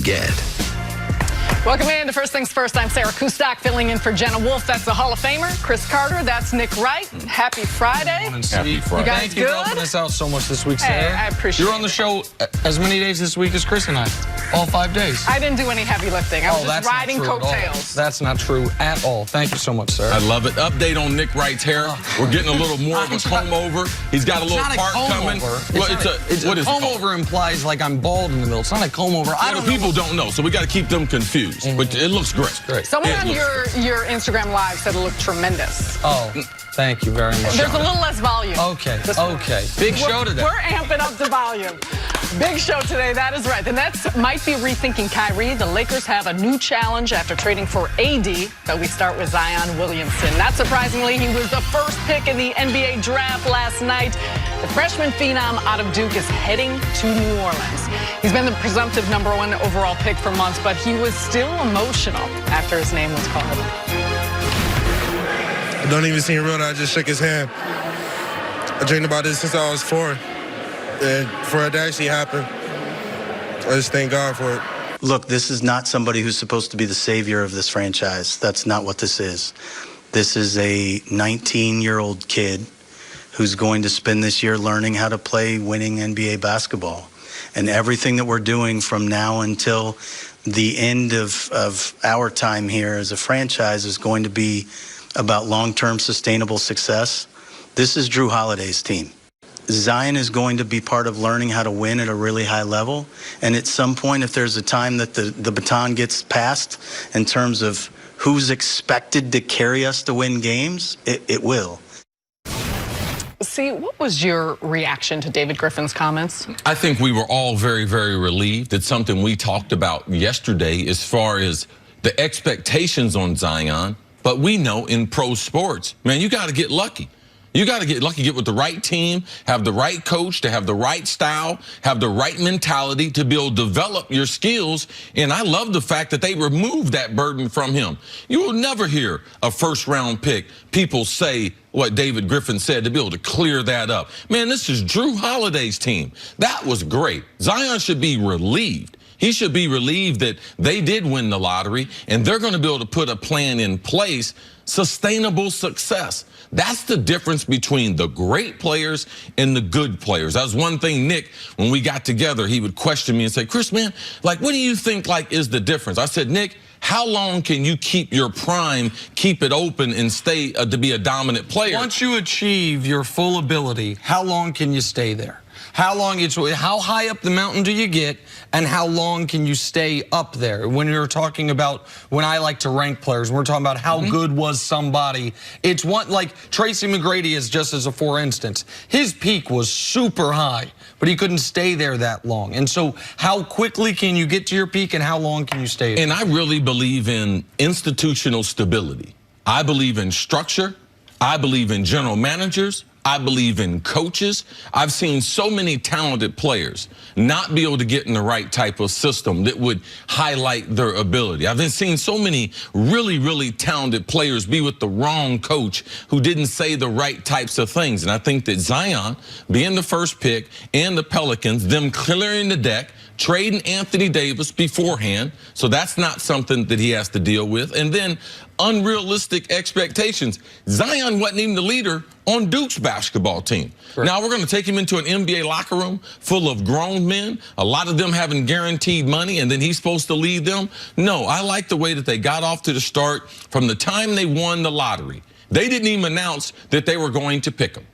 get. Welcome in to First Things First. I'm Sarah Kustak, filling in for Jenna Wolf. That's the Hall of Famer. Cris Carter, that's Nick Wright. Happy Friday. Happy Friday. You guys Thank you for helping us out so much this week, Sarah. Hey, I appreciate it. You're on the show as many days this week as Cris and I. All 5 days. I didn't do any heavy lifting. I was just riding coattails. That's not true at all. Thank you so much, Sarah. I love it. Update on Nick Wright's hair. We're getting a little more of a comb over. He's got a little part coming. Well, a comb over implies like I'm bald in the middle. It's not a comb over. People don't know, so we got to keep them confused. But it looks great. Someone on your Instagram Live said it looked tremendous. Oh, thank you very much. There's a little less volume. Okay. Big show today. We're amping up the volume. Big show today, that is right. The Nets might be rethinking Kyrie. The Lakers have a new challenge after trading for AD. But we start with Zion Williamson. Not surprisingly, he was the first pick in the NBA draft last night. The freshman phenom out of Duke is heading to New Orleans. He's been the presumptive #1 overall pick for months, but he was still emotional after his name was called. I don't even seem real. I just shook his hand. I dreamed about this since I was 4. And for it to actually happen, I just thank God for it. Look, this is not somebody who's supposed to be the savior of this franchise. That's not what this is. This is a 19-year-old kid who's going to spend this year learning how to play winning NBA basketball. And everything that we're doing from now until the end of our time here as a franchise is going to be about long-term sustainable success. This is Jrue Holiday's team. Zion is going to be part of learning how to win at a really high level. And at some point, if there's a time that the baton gets passed in terms of who's expected to carry us to win games, it will. See, what was your reaction to David Griffin's comments? I think we were all very, very relieved. It's something we talked about yesterday as far as the expectations on Zion. But we know in pro sports, man, you got to get lucky. You got to get lucky, get with the right team, have the right coach, to have the right style, have the right mentality to be able to develop your skills. And I love the fact that they removed that burden from him. You will never hear a first-round pick people say what David Griffin said to be able to clear that up. Man, this is Jrue Holiday's team. That was great. Zion should be relieved. He should be relieved that they did win the lottery, and they're going to be able to put a plan in place, sustainable success. That's the difference between the great players and the good players. That was one thing, Nick, when we got together, he would question me and say, Cris, man, like, what do you think, like, is the difference? I said, Nick, how long can you keep your prime, keep it open, and stay to be a dominant player? Once you achieve your full ability, how long can you stay there? How high up the mountain do you get, and how long can you stay up there? When you're talking about, when I like to rank players, we're talking about how good was somebody. It's like Tracy McGrady is just as a for instance. His peak was super high, but he couldn't stay there that long. And so how quickly can you get to your peak, and how long can you stay there? And I really believe in institutional stability. I believe in structure. I believe in general managers. I believe in coaches. I've seen so many talented players not be able to get in the right type of system that would highlight their ability. I've been seeing so many really, really talented players be with the wrong coach who didn't say the right types of things. And I think that Zion being the first pick and the Pelicans, them clearing the deck, trading Anthony Davis beforehand, so that's not something that he has to deal with. And then unrealistic expectations. Zion wasn't even the leader on Duke's basketball team. Sure. Now we're going to take him into an NBA locker room full of grown men, a lot of them having guaranteed money, and then he's supposed to lead them. No, I like the way that they got off to the start from the time they won the lottery. They didn't even announce that they were going to pick him.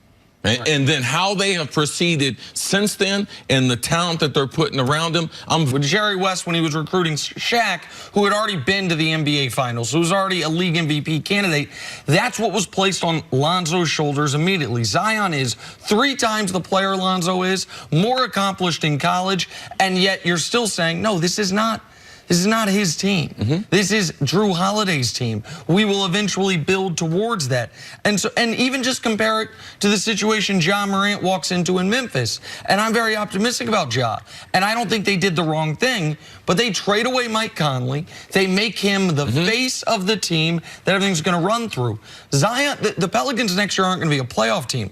Right. And then how they have proceeded since then, and the talent that they're putting around him. With Jerry West, when he was recruiting Shaq, who had already been to the NBA Finals, who was already a league MVP candidate, that's what was placed on Lonzo's shoulders immediately. Zion is 3 times the player Lonzo is, more accomplished in college, and yet you're still saying, no, this is not his team. This is Jrue Holiday's team. We will eventually build towards that. And even just compare it to the situation Ja Morant walks into in Memphis. And I'm very optimistic about Ja. And I don't think they did the wrong thing, but they trade away Mike Conley. They make him the face of the team that everything's going to run through. Zion, the Pelicans next year aren't going to be a playoff team,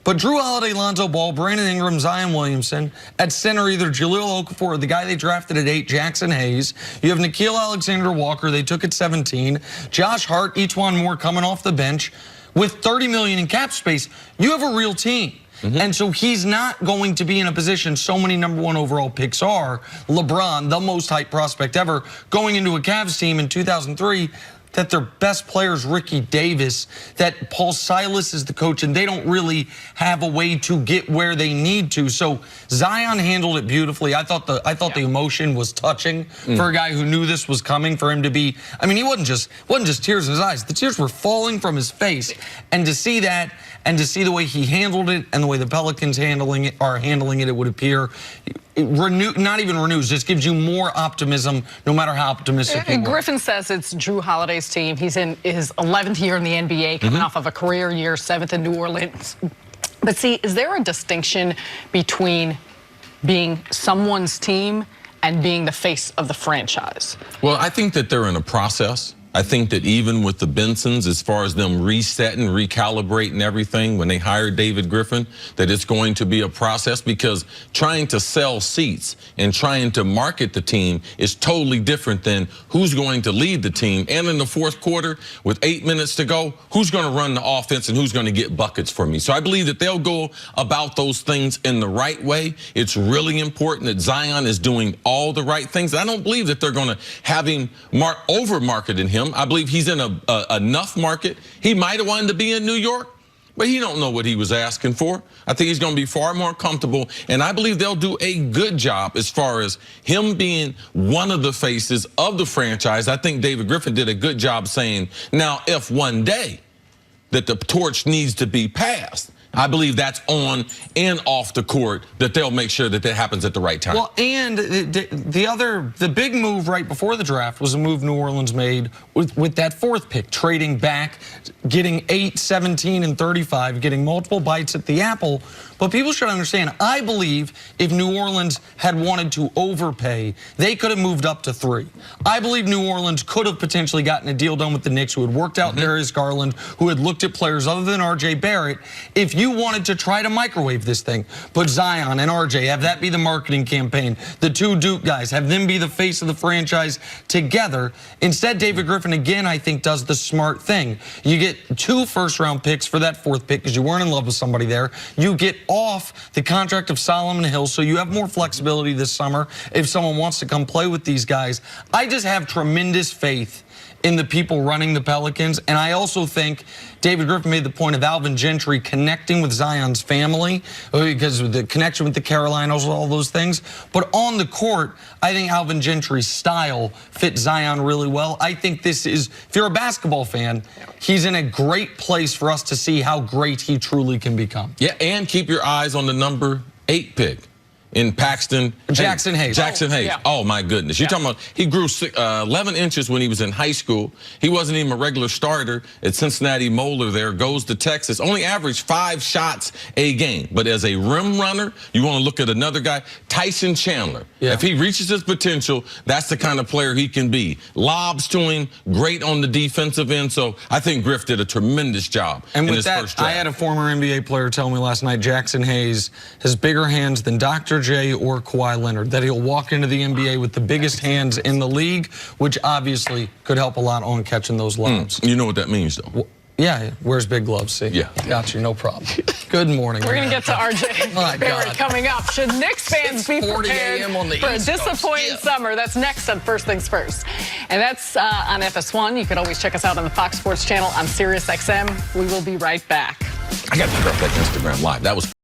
But Drew Holiday, Lonzo Ball, Brandon Ingram, Zion Williamson. At center, either Jahlil Okafor or the guy they drafted at 8, Jackson Hayes. You have Nickeil Alexander-Walker, they took at 17. Josh Hart, E'Twaun Moore coming off the bench. With $30 million in cap space, you have a real team. And so he's not going to be in a position, so many #1 overall picks are, LeBron, the most hyped prospect ever, going into a Cavs team in 2003, that their best player is Ricky Davis, that Paul Silas is the coach, and they don't really have a way to get where they need to. So Zion handled it beautifully. I thought the emotion was touching for a guy who knew this was coming, for him to be, I mean, he wasn't just tears in his eyes. The tears were falling from his face. And to see that, and to see the way he handled it, and the way the Pelicans are handling it, it would appear, not even renews, just gives you more optimism, no matter how optimistic you are. Griffin says it's Drew Holiday's team. He's in his 11th year in the NBA, coming off of a career year, 7th in New Orleans. But see, is there a distinction between being someone's team and being the face of the franchise? Well, I think that they're in a process. I think that even with the Bensons, as far as them resetting, recalibrating everything, when they hired David Griffin, that it's going to be a process, because trying to sell seats and trying to market the team is totally different than who's going to lead the team. And in the fourth quarter, with 8 minutes to go, who's going to run the offense and who's going to get buckets for me? So I believe that they'll go about those things in the right way. It's really important that Zion is doing all the right things. I don't believe that they're going to have him over-marketing him. I believe he's in enough market. He might have wanted to be in New York, but he don't know what he was asking for. I think he's going to be far more comfortable, and I believe they'll do a good job as far as him being one of the faces of the franchise. I think David Griffin did a good job saying, now, if one day that the torch needs to be passed, I believe that's on and off the court, that they'll make sure that that happens at the right time. Well, and the big move right before the draft was a move New Orleans made with that 4th pick, trading back, getting 8, 17, and 35, getting multiple bites at the apple. But people should understand, I believe if New Orleans had wanted to overpay, they could have moved up to 3. I believe New Orleans could have potentially gotten a deal done with the Knicks, who had worked out Darius Garland, who had looked at players other than R.J. Barrett. If you wanted to try to microwave this thing, put Zion and R.J., have that be the marketing campaign, the 2 Duke guys, have them be the face of the franchise together. Instead, David Griffin, again, I think, does the smart thing. You get 2 first-round picks for that 4th pick because you weren't in love with somebody there. You get off the contract of Solomon Hill, so you have more flexibility this summer if someone wants to come play with these guys. I just have tremendous faith in the people running the Pelicans, and I also think David Griffin made the point of Alvin Gentry connecting with Zion's family, because of the connection with the Carolinas, all those things. But on the court, I think Alvin Gentry's style fits Zion really well. I think this is, if you're a basketball fan, he's in a great place for us to see how great he truly can become. Yeah, and keep your eyes on the number 8 pick in Jackson Hayes. Yeah. Oh, my goodness. You're talking about, he grew 11 inches when he was in high school. He wasn't even a regular starter at Cincinnati Moeller there, goes to Texas. Only averaged 5 shots a game. But as a rim runner, you want to look at another guy, Tyson Chandler. Yeah. If he reaches his potential, that's the kind of player he can be. Lobs to him, great on the defensive end. So I think Griff did a tremendous job and in with his that, first draft. I had a former NBA player tell me last night, Jackson Hayes has bigger hands than Dr. J or Kawhi Leonard, that he'll walk into the NBA with the biggest hands in the league, which obviously could help a lot on catching those lobs. You know what that means, though. Well, yeah, wears big gloves, see? Yeah. Got you, no problem. Good morning. We're going to get to R.J. Barrett coming up. Should Knicks fans be prepared for a disappointing summer? That's next on First Things First. And that's on FS1. You can always check us out on the Fox Sports channel on SiriusXM. We will be right back. I got to figure out that Instagram Live. That was